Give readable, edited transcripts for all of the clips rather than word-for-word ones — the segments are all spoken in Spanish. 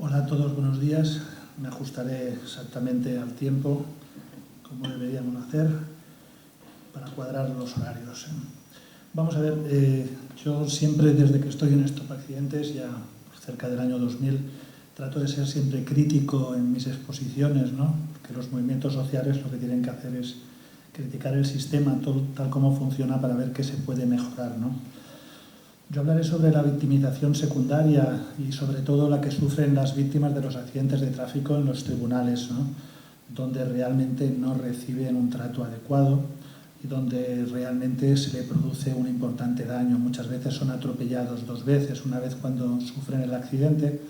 Hola a todos, buenos días. Me ajustaré exactamente al tiempo, como deberíamos hacer, para cuadrar los horarios. Vamos a ver, yo siempre desde que estoy en Stop Accidentes, ya cerca del año 2000, trato de ser siempre crítico en mis exposiciones, ¿no? Porque los movimientos sociales lo que tienen que hacer es criticar el sistema tal como funciona para ver qué se puede mejorar, ¿no? Yo hablaré sobre la victimización secundaria y sobre todo la que sufren las víctimas de los accidentes de tráfico en los tribunales, ¿no? Donde realmente no reciben un trato adecuado y donde realmente se le produce un importante daño. Muchas veces son atropellados dos veces, una vez cuando sufren el accidente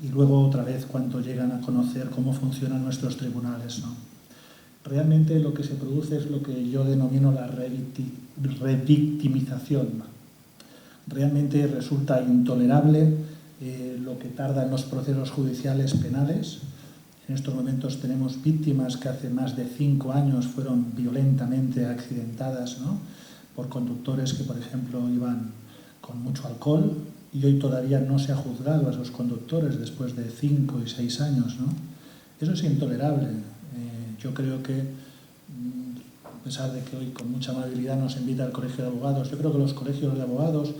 y luego otra vez cuando llegan a conocer cómo funcionan nuestros tribunales, ¿no? Realmente lo que se produce es lo que yo denomino la revictimización. Realmente resulta intolerable lo que tarda en los procesos judiciales penales. En estos momentos tenemos víctimas que hace más de 5 años fueron violentamente accidentadas, ¿no? Por conductores que, por ejemplo, iban con mucho alcohol y hoy todavía no se ha juzgado a esos conductores después de 5 y 6 años, ¿no? Eso es intolerable. Yo creo que, a pesar de que hoy con mucha amabilidad nos invita el Colegio de Abogados, yo creo que los colegios de abogados,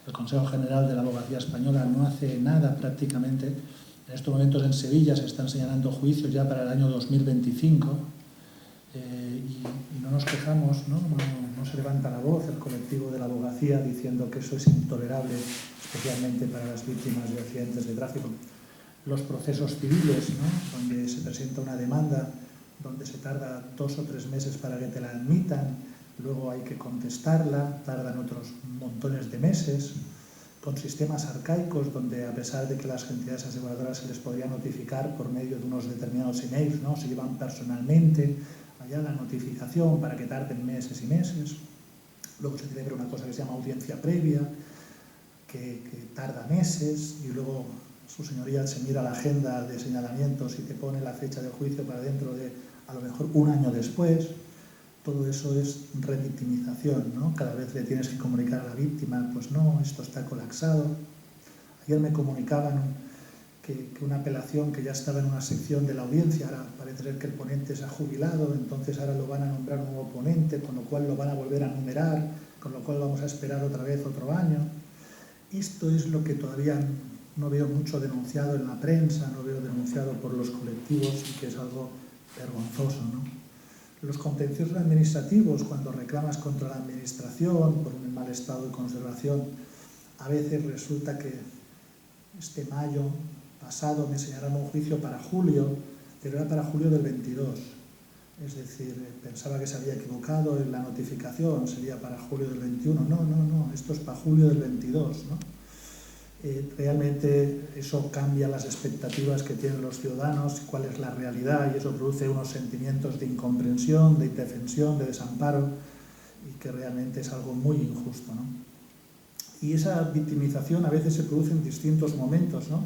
el Consejo General de la Abogacía Española no hace nada prácticamente. En estos momentos en Sevilla se están señalando juicios ya para el año 2025 y no nos quejamos, ¿no? No se levanta la voz el colectivo de la abogacía diciendo que eso es intolerable, especialmente para las víctimas de accidentes de tráfico. Los procesos civiles, ¿no? Donde se presenta una demanda, donde se tarda 2 o 3 meses para que te la admitan, luego hay que contestarla, tardan otros montones de meses, con sistemas arcaicos donde, a pesar de que las entidades aseguradoras se les podría notificar por medio de unos determinados emails, ¿no? Se llevan personalmente allá la notificación para que tarden meses y meses. Luego se celebra una cosa que se llama audiencia previa, que tarda meses, y luego su señoría se mira la agenda de señalamientos y te pone la fecha de juicio para dentro de, a lo mejor, 1 año después. Todo eso es revictimización, ¿no? Cada vez le tienes que comunicar a la víctima, pues no, esto está colapsado. Ayer me comunicaban que una apelación que ya estaba en una sección de la audiencia, ahora parece ser que el ponente se ha jubilado, entonces ahora lo van a nombrar un nuevo ponente, con lo cual lo van a volver a numerar, con lo cual vamos a esperar otra vez otro año. Esto es lo que todavía no veo mucho denunciado en la prensa, no veo denunciado por los colectivos y que es algo vergonzoso, ¿no? Los contenciosos administrativos, cuando reclamas contra la administración por un mal estado de conservación, a veces resulta que este mayo pasado me señalaron un juicio para julio, pero era para julio del 22. Es decir, pensaba que se había equivocado en la notificación, sería para julio del 21. No, esto es para julio del 22, ¿no? Realmente eso cambia las expectativas que tienen los ciudadanos, cuál es la realidad, y eso produce unos sentimientos de incomprensión, de indefensión, de desamparo, y que realmente es algo muy injusto, ¿no? Y esa victimización a veces se produce en distintos momentos, ¿no?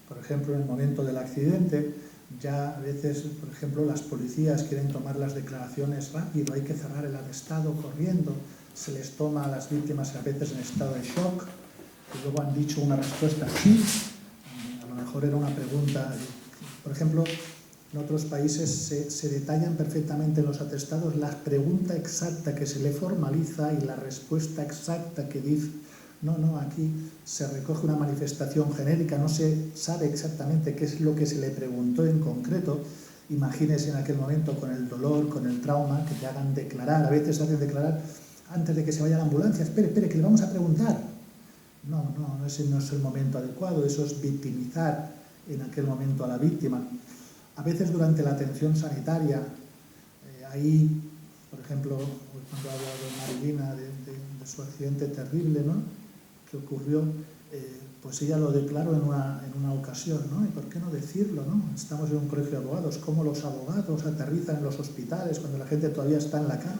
Por ejemplo, en el momento del accidente, ya a veces, por ejemplo, las policías quieren tomar las declaraciones rápido, hay que cerrar el atestado corriendo, se les toma a las víctimas a veces en estado de shock, y luego han dicho una respuesta sí, a lo mejor era una pregunta. Por ejemplo, en otros países se detallan perfectamente en los atestados la pregunta exacta que se le formaliza y la respuesta exacta que dice. No, aquí se recoge una manifestación genérica, no se sabe exactamente qué es lo que se le preguntó en concreto. Imagínese en aquel momento con el dolor, con el trauma, que te hagan declarar, a veces hacen declarar antes de que se vaya la ambulancia, espere, que le vamos a preguntar. No, ese no es el momento adecuado, eso es victimizar en aquel momento a la víctima. A veces durante la atención sanitaria, ahí, por ejemplo, cuando habla de Marilina, de su accidente terrible, ¿no?, que ocurrió, pues ella lo declaró en una ocasión, ¿no? ¿Y por qué no decirlo, no? Estamos en un colegio de abogados, ¿cómo los abogados aterrizan en los hospitales cuando la gente todavía está en la cama?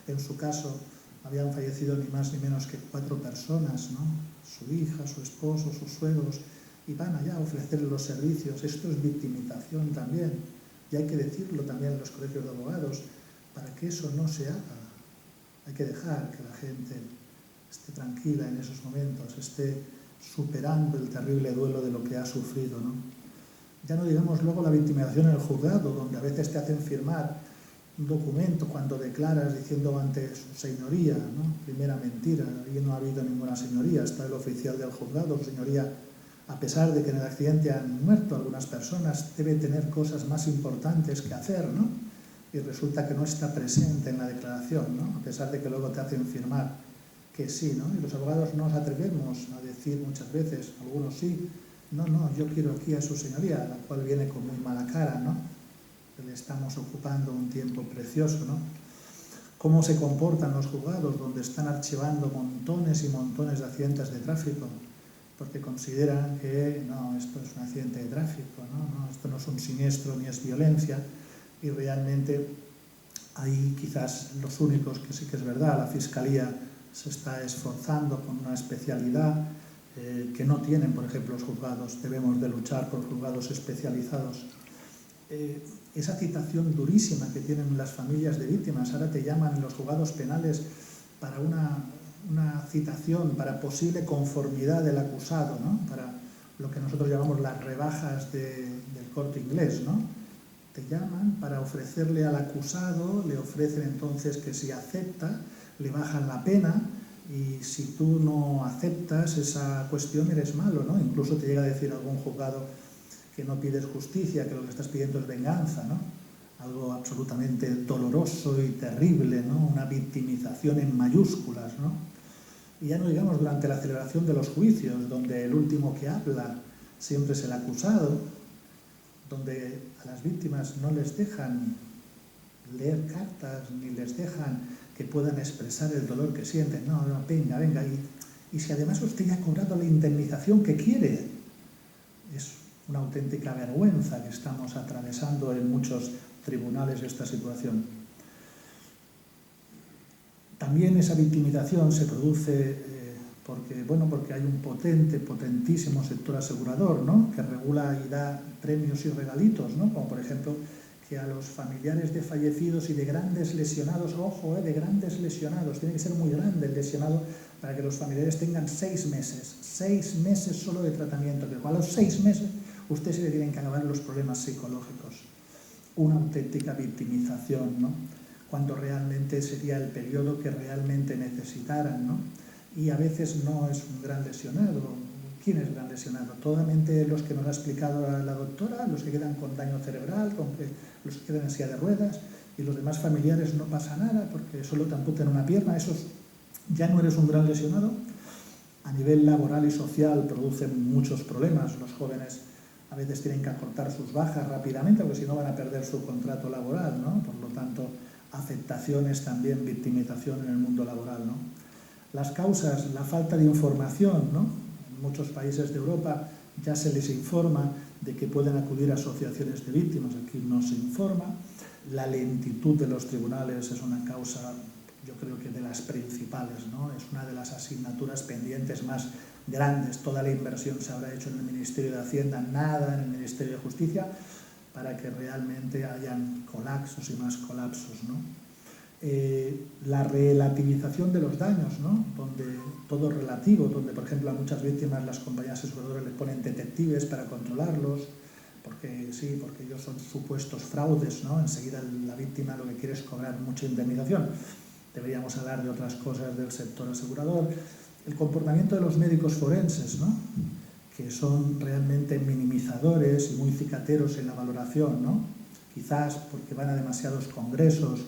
En su caso, habían fallecido ni más ni menos que 4 personas, ¿no? Su hija, su esposo, sus suegros, y van allá a ofrecerle los servicios. Esto es victimización también, y hay que decirlo también en los colegios de abogados, para que eso no se haga. Hay que dejar que la gente esté tranquila en esos momentos, esté superando el terrible duelo de lo que ha sufrido, ¿no? Ya no digamos luego la victimización en el juzgado, donde a veces te hacen firmar un documento cuando declaras diciendo ante su señoría, ¿no? Primera mentira, ahí no ha habido ninguna señoría, está el oficial del juzgado, señoría, a pesar de que en el accidente han muerto algunas personas, debe tener cosas más importantes que hacer, ¿no? Y resulta que no está presente en la declaración, ¿no? A pesar de que luego te hacen firmar que sí, ¿no? Y los abogados no nos atrevemos a decir muchas veces, algunos sí, no, yo quiero aquí a su señoría, la cual viene con muy mala cara, ¿no? Le estamos ocupando un tiempo precioso, ¿no? ¿Cómo se comportan los juzgados donde están archivando montones y montones de accidentes de tráfico? Porque consideran que no, esto es un accidente de tráfico, ¿no? Esto no es un siniestro ni es violencia, y realmente ahí quizás los únicos que sí que es verdad, la Fiscalía se está esforzando con una especialidad que no tienen, por ejemplo, los juzgados. Debemos de luchar por juzgados especializados. Esa citación durísima que tienen las familias de víctimas, ahora te llaman en los juzgados penales para una citación para posible conformidad del acusado, ¿no? Para lo que nosotros llamamos las rebajas del Corte Inglés, ¿no? Te llaman para ofrecerle al acusado, le ofrecen entonces que si acepta, le bajan la pena, y si tú no aceptas esa cuestión eres malo, ¿no? Incluso te llega a decir algún juzgado que no pides justicia, que lo que estás pidiendo es venganza, ¿no? Algo absolutamente doloroso y terrible, ¿no? Una victimización en mayúsculas, ¿no? Y ya no digamos durante la celebración de los juicios, donde el último que habla siempre es el acusado, donde a las víctimas no les dejan leer cartas ni les dejan que puedan expresar el dolor que sienten. No, venga, y si además usted ya ha cobrado la indemnización que quiere, es una auténtica vergüenza que estamos atravesando en muchos tribunales esta situación. También esa victimización se produce porque hay un potentísimo sector asegurador, ¿no? Que regula y da premios y regalitos, ¿no? Como por ejemplo que a los familiares de fallecidos y de grandes lesionados, ojo, de grandes lesionados, tiene que ser muy grande el lesionado para que los familiares tengan 6 meses solo de tratamiento, que a los 6 meses usted se le tienen que acabar los problemas psicológicos. Una auténtica victimización, ¿no? Cuando realmente sería el periodo que realmente necesitaran, ¿no? Y a veces no es un gran lesionado. ¿Quién es gran lesionado? Totalmente los que nos ha explicado la doctora, los que quedan con daño cerebral, los que quedan en silla de ruedas, y los demás familiares no pasa nada porque solo te amputan una pierna. Esos ya no eres un gran lesionado. A nivel laboral y social producen muchos problemas. Los jóvenes a veces tienen que acortar sus bajas rápidamente porque si no van a perder su contrato laboral, ¿no? Por lo tanto, afectaciones también, victimización en el mundo laboral, ¿no? Las causas, la falta de información, ¿no? En muchos países de Europa ya se les informa de que pueden acudir a asociaciones de víctimas, aquí no se informa. La lentitud de los tribunales es una causa, yo creo que de las principales, ¿no? Es una de las asignaturas pendientes más grandes. Toda la inversión se habrá hecho en el Ministerio de Hacienda, nada en el Ministerio de Justicia, para que realmente hayan colapsos y más colapsos, ¿no? La relativización de los daños, ¿no? Donde todo es relativo, donde por ejemplo a muchas víctimas las compañías aseguradoras les ponen detectives para controlarlos, porque sí, porque ellos son supuestos fraudes, ¿no? Enseguida la víctima lo que quiere es cobrar mucha indemnización. Deberíamos hablar de otras cosas del sector asegurador. El comportamiento de los médicos forenses, ¿no? Que son realmente minimizadores y muy cicateros en la valoración, ¿no? Quizás porque van a demasiados congresos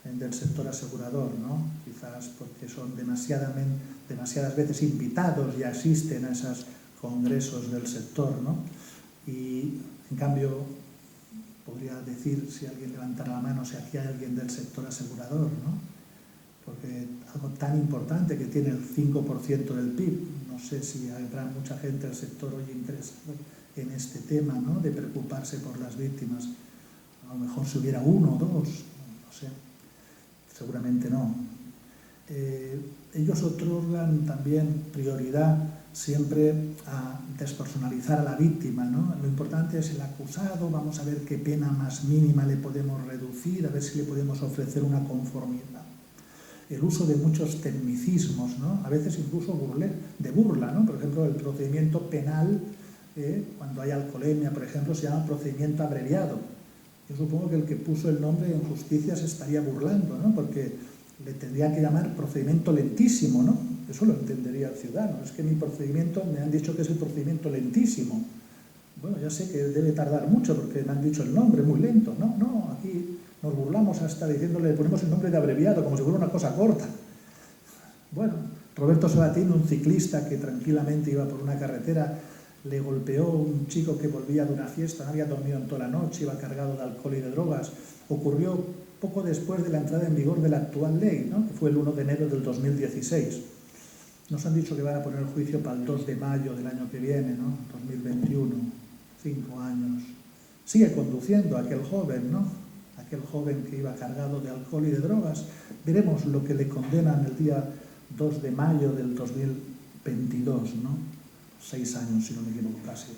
del sector asegurador, ¿no? Quizás porque son demasiadas veces invitados y asisten a esos congresos del sector, ¿no? Y en cambio podría decir, si alguien levantara la mano, si aquí hay alguien del sector asegurador, ¿no? Porque algo tan importante que tiene el 5% del PIB, no sé si habrá mucha gente del sector hoy interesado en este tema, ¿no? De preocuparse por las víctimas. A lo mejor si hubiera 1 o 2, no sé. Seguramente no. Ellos otorgan también prioridad siempre a despersonalizar a la víctima, ¿no? Lo importante es el acusado, vamos a ver qué pena más mínima le podemos reducir, a ver si le podemos ofrecer una conformidad. El uso de muchos tecnicismos, ¿no? A veces incluso de burla, ¿no? Por ejemplo, el procedimiento penal Cuando hay alcoholemia, por ejemplo, se llama procedimiento abreviado. Yo supongo que el que puso el nombre en justicia se estaría burlando, ¿no? Porque le tendría que llamar procedimiento lentísimo, ¿no? Eso lo entendería el ciudadano. Es que mi procedimiento, me han dicho que es el procedimiento lentísimo. Bueno, ya sé que debe tardar mucho porque me han dicho el nombre, muy lento. No, no, aquí nos burlamos hasta diciéndole, le ponemos el nombre de abreviado, como si fuera una cosa corta. Bueno, Roberto Sabatín, un ciclista que tranquilamente iba por una carretera, le golpeó un chico que volvía de una fiesta, no había dormido en toda la noche, iba cargado de alcohol y de drogas. Ocurrió poco después de la entrada en vigor de la actual ley, ¿no? Que fue el 1 de enero del 2016. Nos han dicho que van a poner el juicio para el 2 de mayo del año que viene, ¿no? 2021, 5 años. Sigue conduciendo aquel joven, ¿no? Aquel joven que iba cargado de alcohol y de drogas. Veremos lo que le condenan el día 2 de mayo del 2022, ¿no? 6 años, si no me equivoco, casi.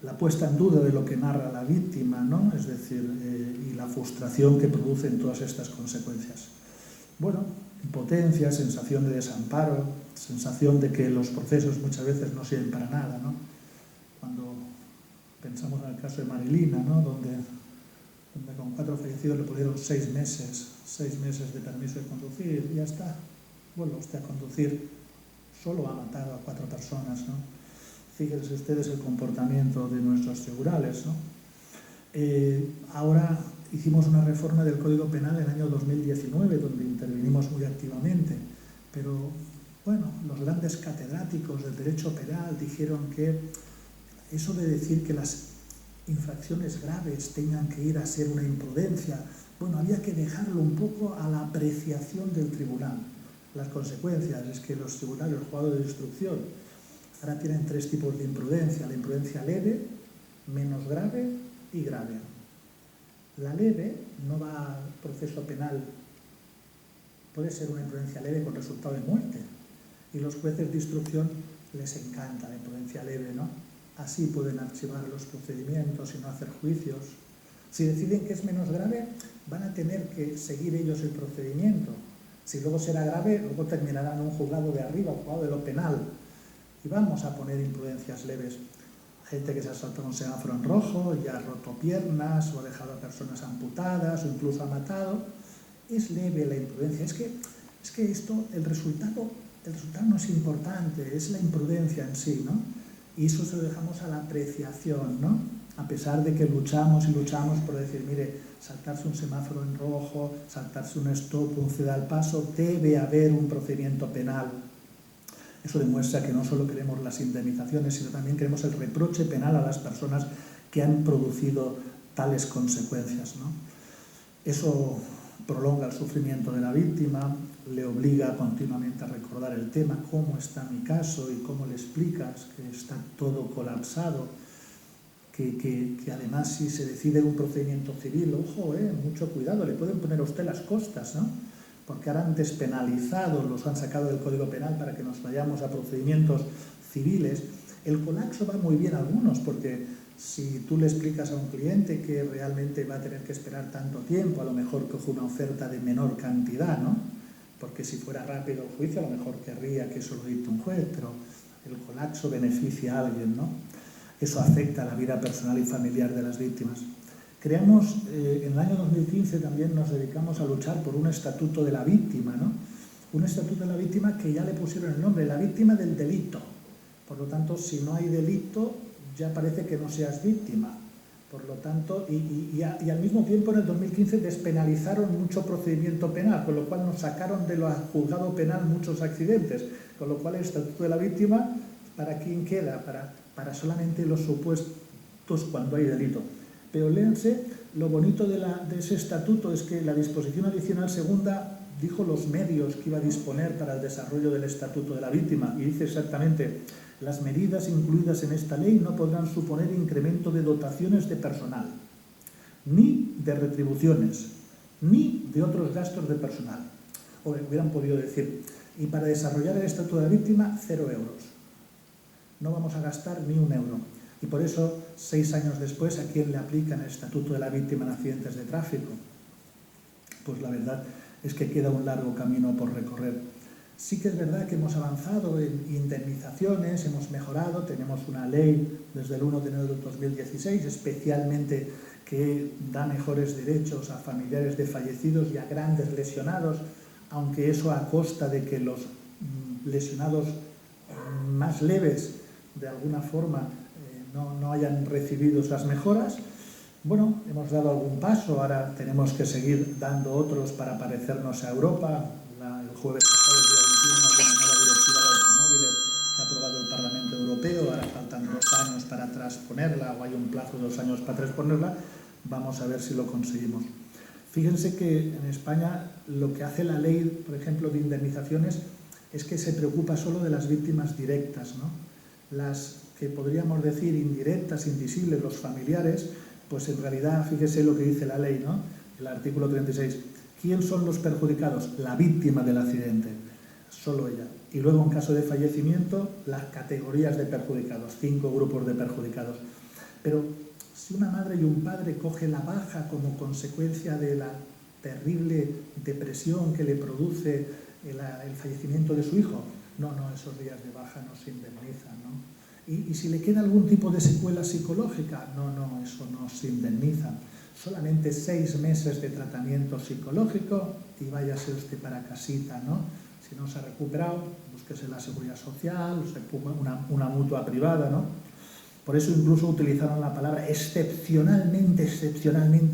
La puesta en duda de lo que narra la víctima, ¿no? Es decir, y la frustración que producen todas estas consecuencias. Bueno, impotencia, sensación de desamparo, sensación de que los procesos muchas veces no sirven para nada, ¿no? Cuando pensamos en el caso de Marilina, ¿no? donde con 4 fallecidos le pusieron 6 meses de permiso de conducir, y ya está, vuelve usted a conducir. Solo ha matado a 4 personas, ¿no? Fíjense ustedes el comportamiento de nuestros tribunales, ¿no? Ahora hicimos una reforma del Código Penal en el año 2019, donde intervinimos muy activamente, pero, bueno, los grandes catedráticos del derecho penal dijeron que eso de decir que las infracciones graves tengan que ir a ser una imprudencia, bueno, había que dejarlo un poco a la apreciación del tribunal. Las consecuencias es que los tribunales, los juzgados de instrucción, ahora tienen 3 tipos de imprudencia. La imprudencia leve, menos grave y grave. La leve no va al proceso penal, puede ser una imprudencia leve con resultado de muerte. Y los jueces de instrucción les encanta la imprudencia leve, ¿no? Así pueden archivar los procedimientos y no hacer juicios. Si deciden que es menos grave, van a tener que seguir ellos el procedimiento. Si luego será grave, luego terminará en un juzgado de arriba, un juzgado de lo penal. Y vamos a poner imprudencias leves. Gente que se ha saltado un semáforo en rojo, ya ha roto piernas, o ha dejado a personas amputadas, o incluso ha matado. Es leve la imprudencia. Es que esto, el resultado no es importante, es la imprudencia en sí, ¿no? Y eso se lo dejamos a la apreciación, ¿no? A pesar de que luchamos y luchamos por decir, mire, saltarse un semáforo en rojo, saltarse un stop, un ceda al paso, debe haber un procedimiento penal. Eso demuestra que no solo queremos las indemnizaciones, sino también queremos el reproche penal a las personas que han producido tales consecuencias, ¿no? Eso prolonga el sufrimiento de la víctima, le obliga continuamente a recordar el tema, cómo está mi caso y cómo le explicas que está todo colapsado. Que además si se decide un procedimiento civil, ojo, mucho cuidado, le pueden poner a usted las costas, ¿no? Porque ahora han despenalizado, los han sacado del Código Penal para que nos vayamos a procedimientos civiles. El colapso va muy bien a algunos, porque si tú le explicas a un cliente que realmente va a tener que esperar tanto tiempo, a lo mejor coge una oferta de menor cantidad, ¿no? Porque si fuera rápido el juicio, a lo mejor querría que eso lo dicte un juez, pero el colapso beneficia a alguien, ¿no? Eso afecta a la vida personal y familiar de las víctimas. Creamos, en el año 2015 también nos dedicamos a luchar por un estatuto de la víctima, ¿no? Un estatuto de la víctima que ya le pusieron el nombre, la víctima del delito. Por lo tanto, si no hay delito, ya parece que no seas víctima. Por lo tanto, y al mismo tiempo en el 2015 despenalizaron mucho procedimiento penal, con lo cual nos sacaron de lo juzgado penal muchos accidentes, con lo cual el estatuto de la víctima, ¿para quién queda? Para solamente los supuestos cuando hay delito. Pero léanse, lo bonito de ese estatuto es que la disposición adicional segunda dijo los medios que iba a disponer para el desarrollo del estatuto de la víctima, y dice exactamente: las medidas incluidas en esta ley no podrán suponer incremento de dotaciones de personal, ni de retribuciones, ni de otros gastos de personal. O hubieran podido decir, y para desarrollar el estatuto de la víctima, 0 euros. No vamos a gastar ni 1 euro. Y por eso, 6 años después, ¿a quién le aplican el Estatuto de la Víctima en accidentes de tráfico? Pues la verdad es que queda un largo camino por recorrer. Sí que es verdad que hemos avanzado en indemnizaciones, hemos mejorado, tenemos una ley desde el 1 de enero del 2016, especialmente que da mejores derechos a familiares de fallecidos y a grandes lesionados, aunque eso a costa de que los lesionados más leves, de alguna forma, no hayan recibido esas mejoras. Bueno, hemos dado algún paso, ahora tenemos que seguir dando otros para parecernos a Europa. El jueves pasado, el día 21, había una nueva directiva de automóviles que ha aprobado el Parlamento Europeo, ahora faltan 2 años para transponerla, o hay un plazo de 2 años para transponerla, vamos a ver si lo conseguimos. Fíjense que en España lo que hace la ley, por ejemplo, de indemnizaciones, es que se preocupa solo de las víctimas directas, ¿no? Las que podríamos decir indirectas, invisibles, los familiares, pues en realidad, fíjese lo que dice la ley, ¿no? El artículo 36. ¿Quién son los perjudicados? La víctima del accidente, solo ella. Y luego, en caso de fallecimiento, las categorías de perjudicados, 5 grupos de perjudicados. Pero si una madre y un padre cogen la baja como consecuencia de la terrible depresión que le produce el fallecimiento de su hijo, no, esos días de baja no se indemnizan, ¿no? Y si le queda algún tipo de secuela psicológica, no, eso no se indemniza. Solamente 6 meses de tratamiento psicológico y váyase usted para casita, ¿no? Si no se ha recuperado, búsquese la seguridad social, una mutua privada, ¿no? Por eso incluso utilizaron la palabra excepcionalmente,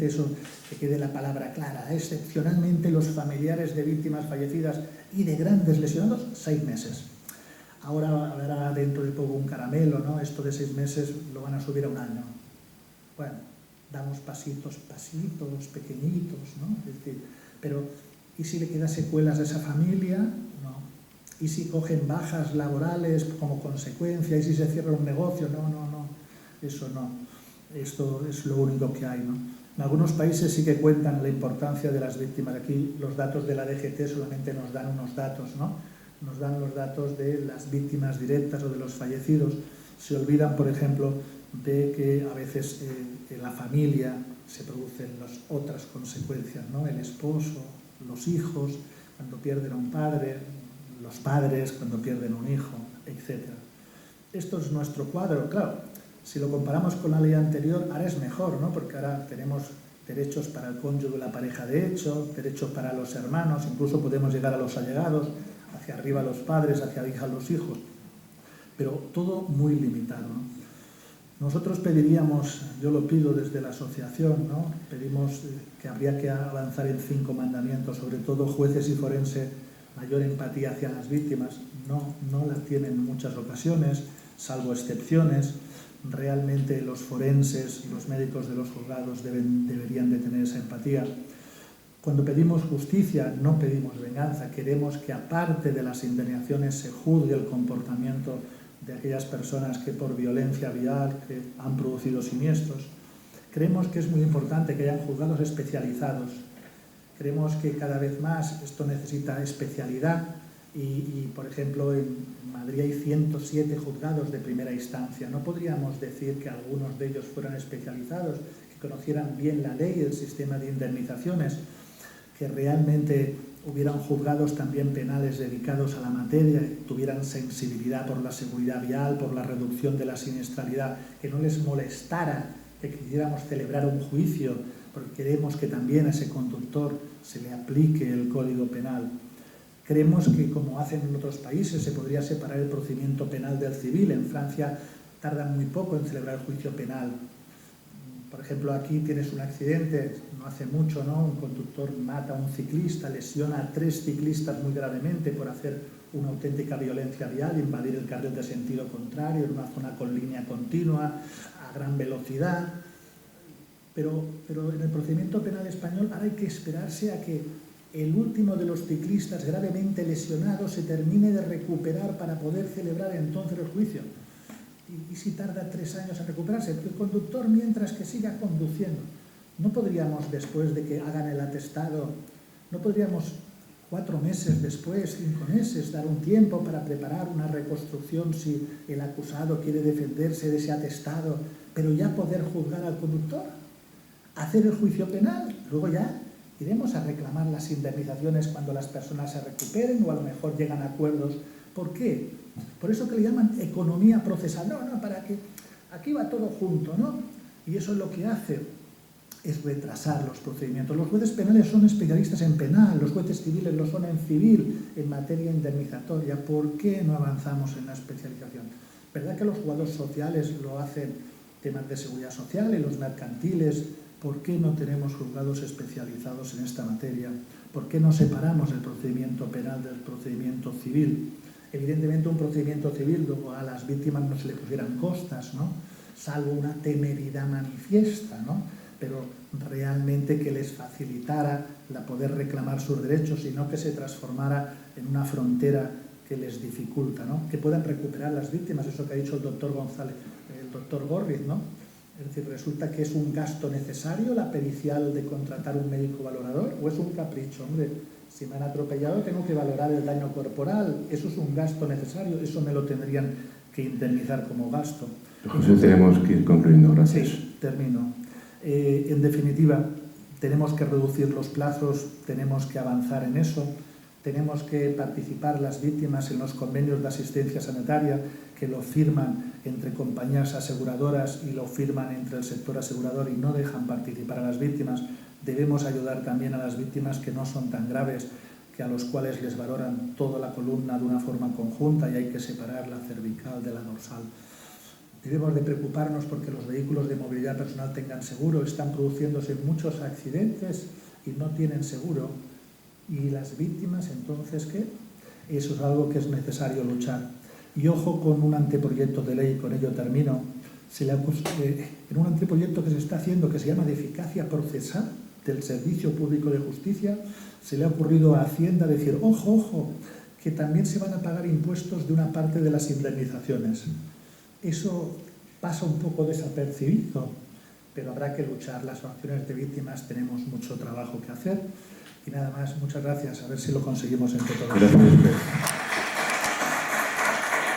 eso que quede la palabra clara, excepcionalmente los familiares de víctimas fallecidas y de grandes lesionados, 6 meses. Ahora habrá dentro de poco un caramelo, ¿no? Esto de 6 meses lo van a subir a 1 año. Bueno, damos pasitos pequeñitos, ¿no? Es decir, pero ¿y si le quedan secuelas a esa familia? No. ¿Y si cogen bajas laborales como consecuencia? ¿Y si se cierra un negocio? No. Eso no. Esto es lo único que hay, ¿no? En algunos países sí que cuentan la importancia de las víctimas. Aquí los datos de la DGT solamente nos dan unos datos, ¿no? Nos dan los datos de las víctimas directas o de los fallecidos. Se olvidan, por ejemplo, de que a veces en la familia se producen las otras consecuencias, ¿no? El esposo, los hijos, cuando pierden a un padre, los padres cuando pierden a un hijo, etc. Esto es nuestro cuadro. Claro, si lo comparamos con la ley anterior, ahora es mejor, ¿no? Porque ahora tenemos derechos para el cónyuge, la pareja de hecho, derechos para los hermanos, incluso podemos llegar a los allegados, hacia arriba los padres, hacia arriba los hijos, pero todo muy limitado, ¿no? Nosotros pediríamos, yo lo pido desde la asociación, ¿no? Pedimos que habría que avanzar en 5 mandamientos, sobre todo jueces y forenses, mayor empatía hacia las víctimas. No la tienen en muchas ocasiones, salvo excepciones. Realmente los forenses y los médicos de los juzgados deberían de tener esa empatía. Cuando pedimos justicia, no pedimos venganza, queremos que aparte de las indemnizaciones se juzgue el comportamiento de aquellas personas que por violencia vial que han producido siniestros. Creemos que es muy importante que hayan juzgados especializados. Creemos que cada vez más esto necesita especialidad y por ejemplo, en Madrid hay 107 juzgados de primera instancia. No podríamos decir que algunos de ellos fueran especializados, que conocieran bien la ley y el sistema de indemnizaciones, que realmente hubieran juzgados también penales dedicados a la materia, tuvieran sensibilidad por la seguridad vial, por la reducción de la siniestralidad, que no les molestara que quisiéramos celebrar un juicio, porque queremos que también a ese conductor se le aplique el Código Penal. Creemos que, como hacen en otros países, se podría separar el procedimiento penal del civil. En Francia tardan muy poco en celebrar el juicio penal. Por ejemplo, aquí tienes un accidente, no hace mucho, ¿no? Un conductor mata a un ciclista, lesiona a 3 ciclistas muy gravemente por hacer una auténtica violencia vial, invadir el carril de sentido contrario en una zona con línea continua, a gran velocidad. Pero en el procedimiento penal español ahora hay que esperarse a que el último de los ciclistas gravemente lesionados se termine de recuperar para poder celebrar entonces el juicio. ¿Y si tarda 3 años en recuperarse? El conductor, mientras que siga conduciendo, ¿no podríamos, después de que hagan el atestado, no podríamos 4 meses después, 5 meses, dar un tiempo para preparar una reconstrucción si el acusado quiere defenderse de ese atestado, pero ya poder juzgar al conductor? Hacer el juicio penal, luego ya ¿Iremos a reclamar las indemnizaciones cuando las personas se recuperen o a lo mejor llegan a acuerdos? ¿Por qué? Por eso que le llaman economía procesal. No, para que aquí va todo junto, ¿no? Y eso es lo que hace, es retrasar los procedimientos. Los jueces penales son especialistas en penal, los jueces civiles lo son en civil, en materia indemnizatoria. ¿Por qué no avanzamos en la especialización? ¿Verdad que los juzgados sociales lo hacen temas de seguridad social y los mercantiles? ¿Por qué no tenemos juzgados especializados en esta materia? ¿Por qué no separamos el procedimiento penal del procedimiento civil? Evidentemente un procedimiento civil, luego a las víctimas no se le pusieran costas, ¿no? Salvo una temeridad manifiesta, ¿no? Pero realmente que les facilitara la poder reclamar sus derechos y no que se transformara en una frontera que les dificulta, ¿no? Que puedan recuperar las víctimas, eso que ha dicho el doctor González, el doctor Gorriz, ¿no? Es decir, resulta que es un gasto necesario la pericial de contratar un médico valorador, o es un capricho. Hombre, si me han atropellado tengo que valorar el daño corporal, eso es un gasto necesario, eso me lo tendrían que indemnizar como gasto. José, tenemos que ir concluyendo, gracias. Sí, termino. En definitiva, tenemos que reducir los plazos, tenemos que avanzar en eso, tenemos que participar las víctimas en los convenios de asistencia sanitaria que lo firman entre compañías aseguradoras y lo firman entre el sector asegurador y no dejan participar a las víctimas. Debemos ayudar también a las víctimas que no son tan graves, que a los cuales les valoran toda la columna de una forma conjunta y hay que separar la cervical de la dorsal. Debemos de preocuparnos porque los vehículos de movilidad personal tengan seguro. Están produciéndose muchos accidentes y no tienen seguro. ¿Y las víctimas entonces qué? Eso es algo que es necesario luchar. Y ojo con un anteproyecto de ley, con ello termino. En un anteproyecto que se está haciendo que se llama de eficacia procesal del Servicio Público de Justicia, se le ha ocurrido a Hacienda decir, ojo, que también se van a pagar impuestos de una parte de las indemnizaciones. Eso pasa un poco desapercibido, pero habrá que luchar. Las asociaciones de víctimas tenemos mucho trabajo que hacer. Y nada más, muchas gracias. A ver si lo conseguimos entre todos. Gracias.